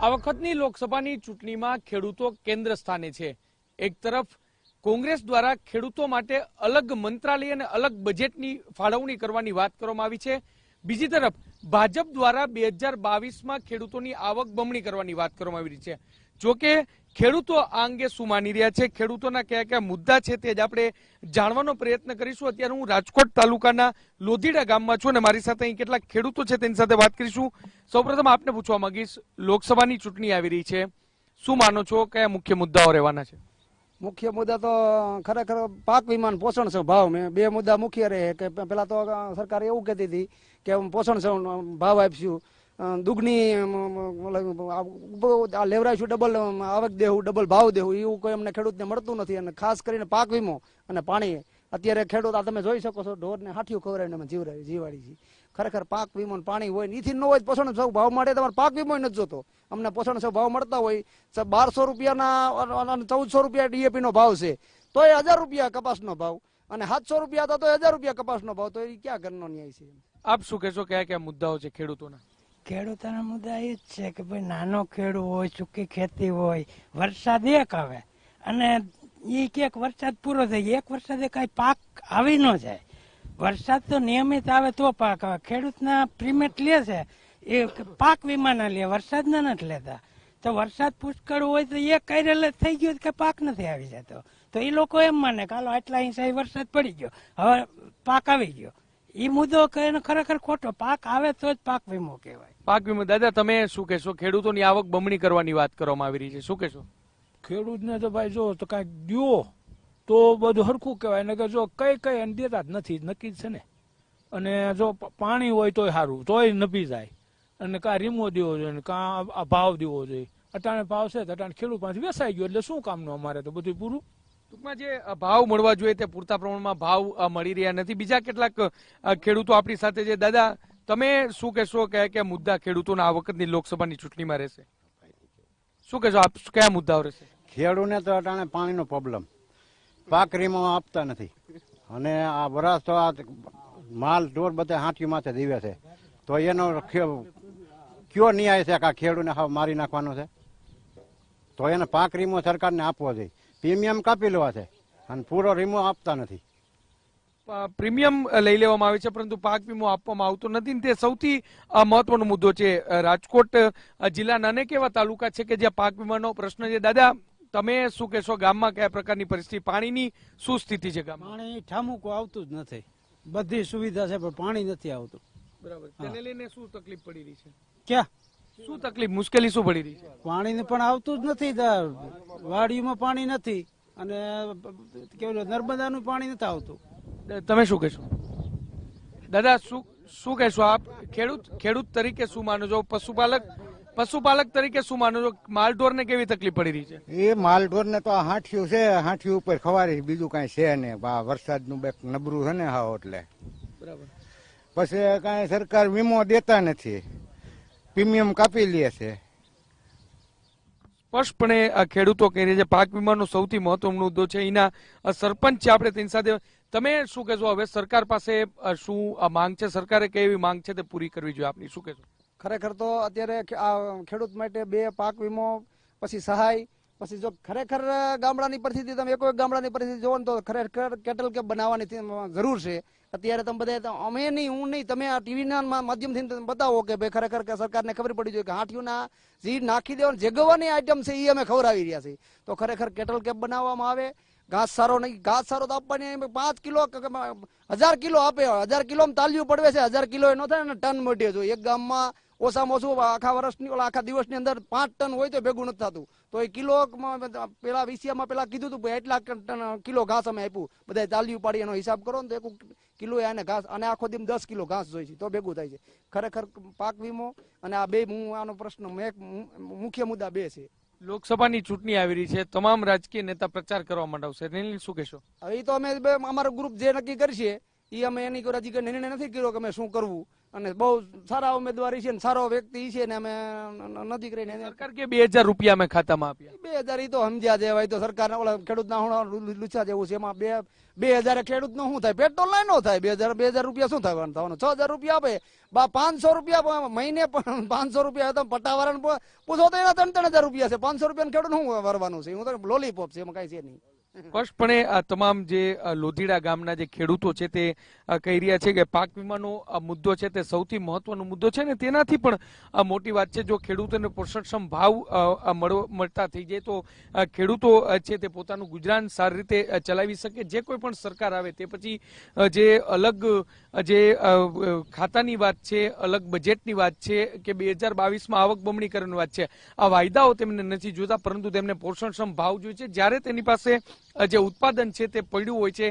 આ વખતની લોકસભાની ચૂંટણીમાં ખેડૂતો કેન્દ્ર સ્થાને છે। એક તરફ કોંગ્રેસ દ્વારા ખેડૂતો માટે અલગ મંત્રાલય અને અલગ બજેટની ફાળવણી કરવાની વાત કરવામાં આવી છે। બીજી તરફ ભાજપ દ્વારા 2022માં ખેડૂતોની આવક બમણી કરવાની વાત કરવામાં આવી રહી છે। જોકે ખેડૂતો આ અંગે શું માની રહ્યા છે, ખેડૂતોના કયા કયા મુદ્દા છે તે જ આપણે જાણવાનો પ્રયત્ન કરીશું। અત્યારે હું રાજકોટ તાલુકાના લોધીડા ગામમાં છું અને મારી સાથે અહીં કેટલાક ખેડૂતો છે તેની સાથે વાત કરીશું। સૌપ્રથમ આપને પૂછવા માંગીશ, લોકસભાની ચૂંટણી આવી રહી છે, શું માનો છો, કયા મુખ્ય મુદ્દાઓ રહેવાના છે? મુખ્ય મુદ્દા તો ખરેખર પાક વીમા પોષણ ભાવ મેં બે મુદ્દા મુખ્ય રહે કે પેલા તો સરકાર એવું કહેતી હતી કે પોષણ ભાવ આપશું, દુગની લેવરાઈશું, ડબલ આવક દેવું, ડબલ ભાવ દેવું, એવું કોઈ અમને ખેડૂતને મળતું નથી। અને ખાસ કરીને પાક વીમો અને પાણી, અત્યારે ખેડૂત આ તમે જોઈ શકો છો, ઢોરને હાઠિયું ખવડાવીને અમે જીવાડી છે। ખરેખર પાક વીમો પાણી હોય ને એથી ન હોય પોષણ ભાવ મળે, તમારે પાક વીમો નથી જોતો। અમને પોષણ ભાવ મળતા હોય 1200 રૂપિયાના 1400 રૂપિયા ડીએપી નો ભાવ છે, તો એ 1000 રૂપિયા કપાસનો ભાવ, અને 700 રૂપિયા હતા તો 1000 રૂપિયા કપાસનો ભાવ, તો એ ક્યાં ઘરનો ન્યાય છે? આપ શું કહેશો, કયા કયા મુદ્દાઓ છે ખેડૂતોના? ખેડૂતોના મુદ્દા એ જ છે કે ભાઈ નાનો ખેડૂત હોય, સૂકી ખેતી હોય, વરસાદ એક આવે અને એ ક્યાંક વરસાદ પૂરો થઈ જાય, એક વરસાદે કઈ પાક આવી ન જાય। વરસાદ તો નિયમિત આવે તો પાક આવે। ખેડૂતના પ્રીમેટ લે છે એ પાક વીમાના લે, વરસાદના નથી લેતા। તો વરસાદ પુષ્કળ હોય તો એક કાયરેલ થઈ ગયો કે પાક નથી આવી જતો, તો એ લોકો એમ માને કે હાલો આટલા ઇંચ વરસાદ પડી ગયો, હવે પાક આવી ગયો। એ મુદ્દો ખરેખર ખોટો, પાક આવે તો જ પાક વીમો કહેવાય। પાક વીમો, દાદા તમે શું કહેશો? ખેડૂતોની આવક બમણી કરવાની વાત કરવામાં આવી રહી છે, શું કહેશો? ખેડૂતને તો ભાઈ જો તો કાંઈક દો તો બધું હરખું કહેવાય ને, કે જો કઈ એને દેતા જ નથી, નક્કી જ છે ને। અને જો પાણી હોય તોય સારું, તોય નભી જાય, અને કાં રીમો દેવો જોઈએ, કાં ભાવ દેવો જોઈએ। અટાણે ભાવ છે તો અટાણે ખેડૂત પાછી વેસાઈ ગયો એટલે શું કામનું, અમારે તો બધું પૂરું। ટૂંકમાં જે ભાવ મળવા જોઈએ તે પૂરતા પ્રમાણમાં ભાવ મળી રહ્યા નથી। બીજા કેટલાક ખેડૂતો આપણી સાથે છે। દાદા તમે શું કહેશો, કયા કયા મુદ્દા ખેડૂતોના આ વખતની લોકસભાની ચૂંટણીમાં રહેશે, શું કહેશો આપ, કયા મુદ્દાઓ રહેશે? ખેડૂતને તો અટાણે પાણીનો પ્રોબ્લેમ, પાક વીમો આપતા નથી, અને આ વરસ તો આ માલ ઢોર બધા હાંચી માથે દીવે છે, તો એનો કયો ન્યાય છે કે આ ખેડૂતને હાવ મારી નાખવાનો છે? તો એને પાક વીમો સરકારને આપવો જોઈએ, પ્રીમિયમ કાપી લેવા છે અને પૂરો વીમો આપતા નથી। પ્રીમિયમ લઈ લેવામાં આવે છે પરંતુ પાક વીમો આપવામાં આવતો નથી, તે સૌથી મહત્વનો મુદ્દો છે। રાજકોટ જિલ્લાના અનેક એવા તાલુકા છે કે જ્યાં પાક વીમાનો પ્રશ્ન છે। દાદા તમે શું કહેશો, ગામમાં કયા પ્રકારની પરિસ્થિતિ, પાણીની શું સ્થિતિ છે ગામમાં? પાણી ઠામુકું આવતું જ નથી, બધી સુવિધા છે પણ પાણી નથી આવતું। બરાબર, તેને લઈને શું તકલીફ પડી રહી છે? ક્યાં શું તકલીફ, મુશ્કેલી શું પડી રહી છે? પાણી પણ આવતું જ નથી, વાડીમાં પાણી નથી, અને કેવું નર્મદાનું પાણી નથી આવતું। તમે શું કહેશો દાદા, શું કહેશો આપ? ખેડૂત તરીકે શું માનો છો? પશુપાલક તરીકે શું માનો છો? માલઢોરને કેવી તકલીફ પડી રહી છે? એ માલઢોરને તો હાંઠિયું છે, હાંઠિયું ઉપર ખવારી, બીજું કાંઈ છે ને, વરસાદનું બે નબળું છે ને હાવ, એટલે બરાબર પછી કાંઈ સરકાર વીમો દેતા નથી, પ્રીમિયમ કાપી લે છે। સ્પષ્ટપણે ખેડૂતો કહી રહ્યા છે પાક વીમાનો સૌથી મહત્વનો મુદ્દો છે। એના સરપંચ છે આપણે તેની સાથે, તમે શું કહેશો? હવે સરકાર પાસે શું માંગ છે, સરકારે કેવી માંગ છે તે પૂરી કરવી જોઈએ, આપની શું કહેશો? ખરેખર તો અત્યારે આ ખેડૂત માટે બે પાક વીમો, પછી સહાય, પછી જો ખરેખર ગામડાની પરિસ્થિતિ તમે એક ગામડાની પરિસ્થિતિ જોવો ને તો ખરેખર કેટલ કેપ બનાવવાની જરૂર છે। અત્યારે તમે બધા, અમે નહીં, હું નહીં, તમે આ ટીવીના માધ્યમથી બતાવો કે ભાઈ ખરેખર સરકારને ખબર પડી જોઈએ કે હાંઠિયુંના જે નાખી દેવાની જેગવાની આઈટમ છે એ અમે ખવડાવી રહ્યા છીએ। તો ખરેખર કેટલ કેપ બનાવવામાં આવે। ઘાસ સારો નહીં, ઘાસ સારો તો આપવાની 5 કિલો 1000 કિલો આપે, 1000 કિલો તાલ્યું પડવે છે, 1000 કિલો એ ન થાય ને ટન મોઢે જો એક ગામમાં ઓછામાં ઓછું આખા વર્ષની આખા દિવસની અંદર 5 ટન હોય તો ભેગું નથી થતું। તો એ કિલો પેલા વિષયમાં પેલા કીધું હતું એટલા ટન કિલો ઘાસ અમે આપ્યું, બધા તાલ્યું પાડી એનો હિસાબ કરો ને તો 1 કિલો એને ઘાસ, અને આખો દિન 10 કિલો ઘાસ જોઈએ છે તો ભેગું થાય છે। ખરેખર પાક વીમો અને આ બે આનો પ્રશ્ન મુખ્ય મુદ્દા બે છે। લોકસભાની ચૂંટણી આવી રહી છે, તમામ રાજકીય નેતા પ્રચાર કરવા માંડવશે, શું કહેશો? હવે તો અમે અમારું ગ્રુપ જે નક્કી કરશે એ અમે એની કોઈ હજી કઈ નિર્ણય નથી કર્યો કે અમે શું કરવું, અને બહુ સારા ઉમેદવારી છે ને સારો વ્યક્તિ છે ને અમે નથી કરીને સરકાર કે 2000 રૂપિયા અમે ખાતામાં આપ્યા. 2000 ઈ તો સમજ્યા જેવાય તો સરકાર ઓલા ખેડૂતના લુચા જેવું છે. એમાં 2000 ખેડૂત નું શું થાય? પેટ્રોલ ના નો થાય. 2000 રૂપિયા શું થવાનું? 6000 રૂપિયા આપે, 500 રૂપિયા મહિને, 500 રૂપિયા તો પટ્ટાવાળાને પૂછો તો એના 3-3000 રૂપિયા છે. 500 રૂપિયા ખેડૂત શું ભરવાનું છે? હું તો લોલીપોપ છે, એમાં કઈ છે નહીં. સ્પષ્ટપણે આ તમામ જે લોધીડા ગામના જે ખેડૂતો છે તે કહી રહ્યા છે કે પાક વીમાનો મુદ્દો છે તે સૌથી મહત્વનો મુદ્દો છે ને તેનાથી પણ મોટી વાત છે. જો ખેડૂતોને પોષણક્ષમ ભાવ મળતા થઈ જાય તો ખેડૂતો છે તે પોતાનું ગુજરાન સારી રીતે ચલાવી શકે. જે કોઈ પણ સરકાર આવે તે પછી જે અલગ જે ખાતાની વાત છે, અલગ બજેટની વાત છે કે 2022માં આવક બમણી કરવાની વાત છે, આ વાયદાઓ તેમને નથી જોતા, પરંતુ તેમને પોષણક્ષમ ભાવ જોઈએ છે. જ્યારે તેની પાસે જે ઉત્પાદન છે તે પડ્યું હોય છે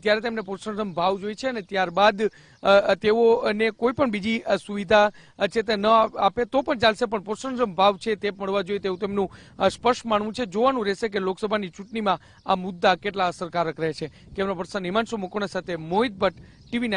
ત્યારે તેમને પોષણક્ષમ ભાવ જોઈએ છે, અને ત્યારબાદ તેઓને કોઈ પણ બીજી સુવિધા છે તે ન આપે તો પણ ચાલશે, પણ પોષણક્ષમ ભાવ છે તે મળવા જોઈએ તેવું તેમનું સ્પષ્ટ માનવું છે. જોવાનું રહેશે કે લોકસભાની ચૂંટણીમાં આ મુદ્દા કેટલા અસરકારક રહે છે. કેમેરા પર્સન હિમાંશુ મુકોણા સાથે મોહિત ભટ્ટ, TV9.